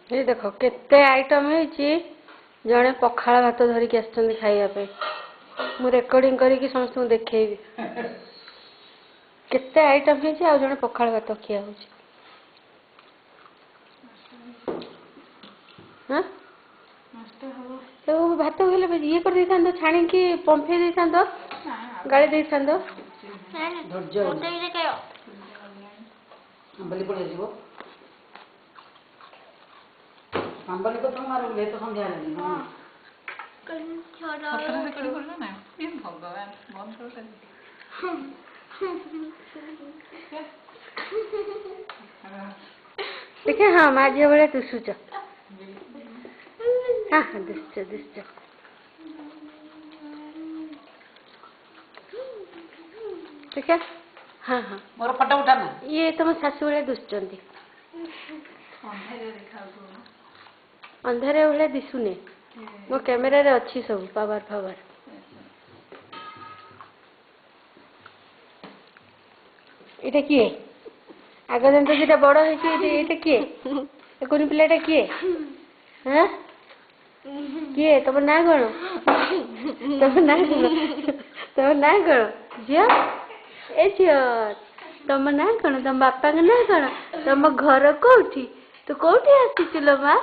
ये देख केते आइटम है जड़े पखाड़ भात धरिक खाइबा मु रेकर्डिंग करके समस्त देखेबी केते आइटम है जड़े पखाड़ भात खिया हाँ तो भात गले ये कर देता छाणी की पंफे देता गाड़ी देता अंबली को तुम मारो ले तो समझा नहीं हां भगवान मन करो देखे हाँ माझे भाया दुसुच हाँ हाँ दुसुच देखे हाँ हाँ मोर फोटो उठाना ये तुम शाशु भाया दुसुचंती अंधारे भाया दिशुने मो कैमेरा रे अच्छी सब पावर पावर এটা কি আগে যেন যেটা বড় হয়েছে এটা কি কোন প্লেটা কি হ্যাঁ কি তোমার না কোন তোমার না কোন তোমার না কোন ঝিও এ ঝিও তোমার না কোন তোমার বাপাଙ୍କ না কোন তোমার ঘর কোউঠি তু কোউঠি আসিছিলো মা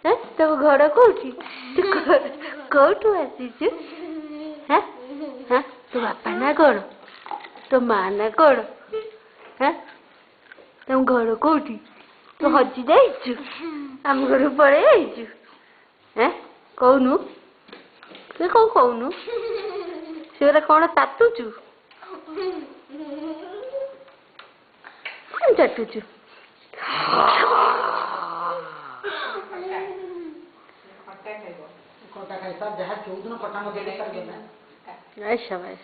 হ্যাঁ তোর ঘর কোউঠি তু কোউঠু আসিছু হ্যাঁ হ্যাঁ তো বাপা না কোন তো মা না কোন हाँ तुम घर कौटी तू हजी जाइचु आम घर पड़े जाइचु हैं कहनु तू कौन कहनु से कौन तातुचु कौन चाटुचु कोटा खाई सब जहां 14 कोटा में गेले कर गेला अच्छा भाई